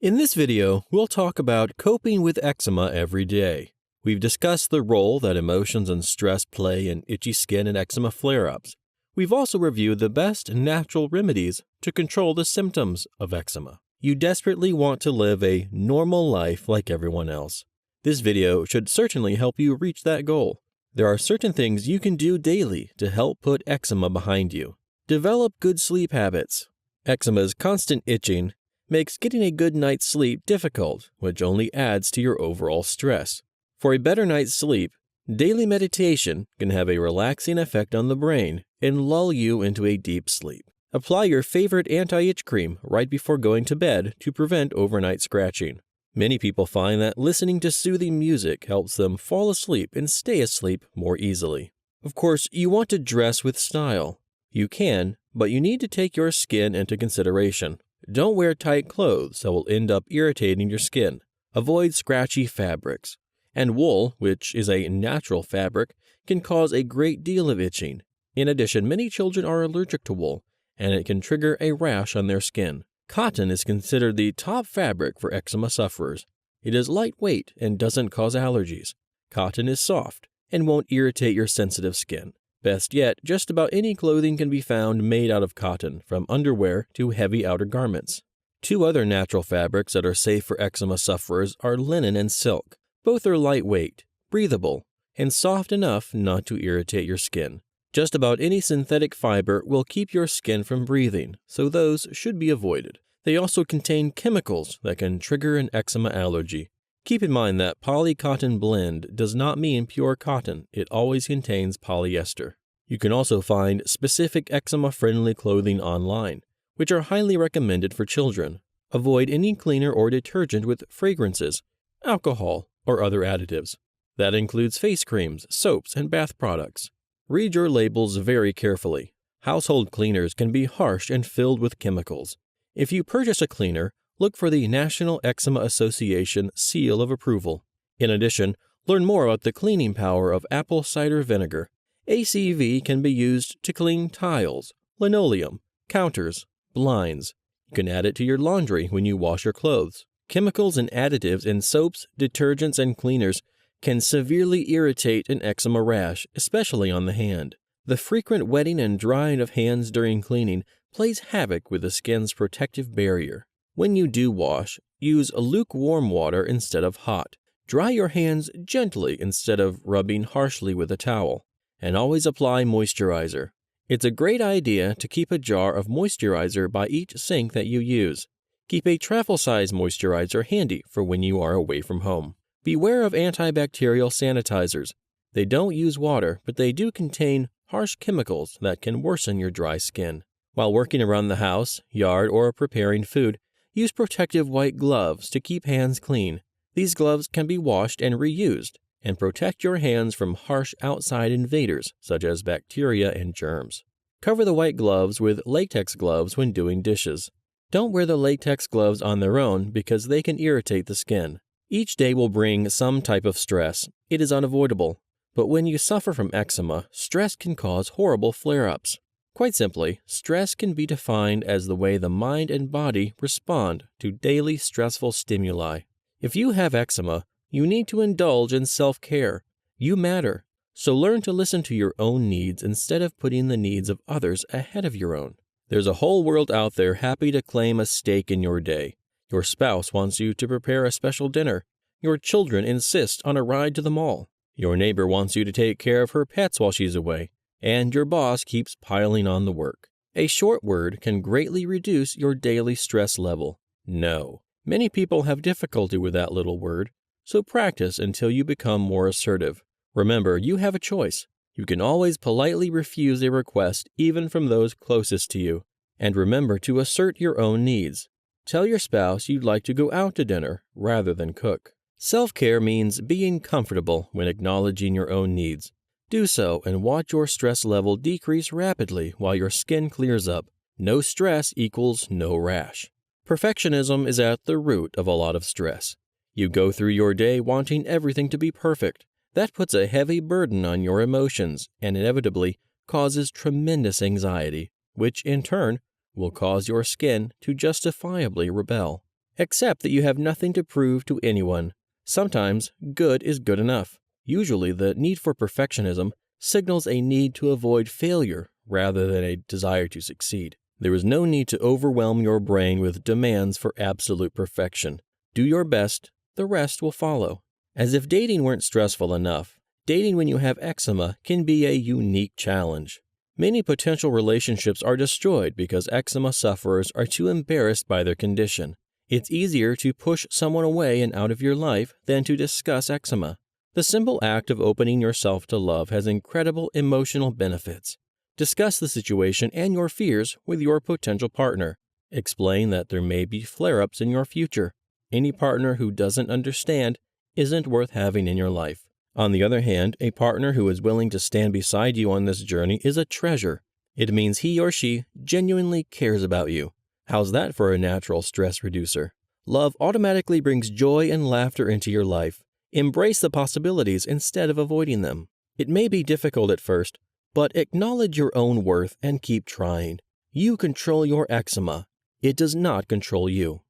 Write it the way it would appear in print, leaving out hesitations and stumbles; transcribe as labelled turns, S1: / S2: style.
S1: In this video, we'll talk about coping with eczema every day. We've discussed the role that emotions and stress play in itchy skin and eczema flare-ups. We've also reviewed the best natural remedies to control the symptoms of eczema. You desperately want to live a normal life like everyone else. This video should certainly help you reach that goal. There are certain things you can do daily to help put eczema behind you. Develop good sleep habits. Eczema's constant itching makes getting a good night's sleep difficult, which only adds to your overall stress. For a better night's sleep, daily meditation can have a relaxing effect on the brain and lull you into a deep sleep. Apply your favorite anti-itch cream right before going to bed to prevent overnight scratching. Many people find that listening to soothing music helps them fall asleep and stay asleep more easily. Of course, you want to dress with style. You can, but you need to take your skin into consideration. Don't wear tight clothes that will end up irritating your skin. Avoid scratchy fabrics. And wool, which is a natural fabric, can cause a great deal of itching. In addition, many children are allergic to wool, and it can trigger a rash on their skin. Cotton is considered the top fabric for eczema sufferers. It is lightweight and doesn't cause allergies. Cotton is soft and won't irritate your sensitive skin. Best yet, just about any clothing can be found made out of cotton, from underwear to heavy outer garments. Two other natural fabrics that are safe for eczema sufferers are linen and silk. Both are lightweight, breathable, and soft enough not to irritate your skin. Just about any synthetic fiber will keep your skin from breathing, so those should be avoided. They also contain chemicals that can trigger an eczema allergy. Keep in mind that polycotton blend does not mean pure cotton. It always contains polyester. You can also find specific eczema-friendly clothing online, which are highly recommended for children. Avoid any cleaner or detergent with fragrances, alcohol, or other additives. That includes face creams, soaps, and bath products. Read your labels very carefully. Household cleaners can be harsh and filled with chemicals. If you purchase a cleaner, look for the National Eczema Association seal of approval. In addition, learn more about the cleaning power of apple cider vinegar. ACV can be used to clean tiles, linoleum, counters, blinds. You can add it to your laundry when you wash your clothes. Chemicals and additives in soaps, detergents, and cleaners can severely irritate an eczema rash, especially on the hand. The frequent wetting and drying of hands during cleaning plays havoc with the skin's protective barrier. When you do wash, use lukewarm water instead of hot. Dry your hands gently instead of rubbing harshly with a towel. And always apply moisturizer. It's a great idea to keep a jar of moisturizer by each sink that you use. Keep a travel-size moisturizer handy for when you are away from home. Beware of antibacterial sanitizers. They don't use water, but they do contain harsh chemicals that can worsen your dry skin. While working around the house, yard, or preparing food, use protective white gloves to keep hands clean. These gloves can be washed and reused and protect your hands from harsh outside invaders such as bacteria and germs. Cover the white gloves with latex gloves when doing dishes. Don't wear the latex gloves on their own because they can irritate the skin. Each day will bring some type of stress. It is unavoidable. But when you suffer from eczema, stress can cause horrible flare-ups. Quite simply, stress can be defined as the way the mind and body respond to daily stressful stimuli. If you have eczema, you need to indulge in self-care. You matter, so learn to listen to your own needs instead of putting the needs of others ahead of your own. There's a whole world out there happy to claim a stake in your day. Your spouse wants you to prepare a special dinner. Your children insist on a ride to the mall. Your neighbor wants you to take care of her pets while she's away. And your boss keeps piling on the work. A short word can greatly reduce your daily stress level. No. Many people have difficulty with that little word, so practice until you become more assertive. Remember, you have a choice. You can always politely refuse a request even from those closest to you. And remember to assert your own needs. Tell your spouse you'd like to go out to dinner rather than cook. Self-care means being comfortable when acknowledging your own needs. Do so and watch your stress level decrease rapidly while your skin clears up. No stress equals no rash. Perfectionism is at the root of a lot of stress. You go through your day wanting everything to be perfect. That puts a heavy burden on your emotions and inevitably causes tremendous anxiety, which in turn will cause your skin to justifiably rebel. Accept that you have nothing to prove to anyone. Sometimes good is good enough. Usually, the need for perfectionism signals a need to avoid failure rather than a desire to succeed. There is no need to overwhelm your brain with demands for absolute perfection. Do your best, the rest will follow. As if dating weren't stressful enough, dating when you have eczema can be a unique challenge. Many potential relationships are destroyed because eczema sufferers are too embarrassed by their condition. It's easier to push someone away and out of your life than to discuss eczema. The simple act of opening yourself to love has incredible emotional benefits. Discuss the situation and your fears with your potential partner. Explain that there may be flare-ups in your future. Any partner who doesn't understand isn't worth having in your life. On the other hand, a partner who is willing to stand beside you on this journey is a treasure. It means he or she genuinely cares about you. How's that for a natural stress reducer? Love automatically brings joy and laughter into your life. Embrace the possibilities instead of avoiding them. It may be difficult at first, but acknowledge your own worth and keep trying. You control your eczema. It does not control you.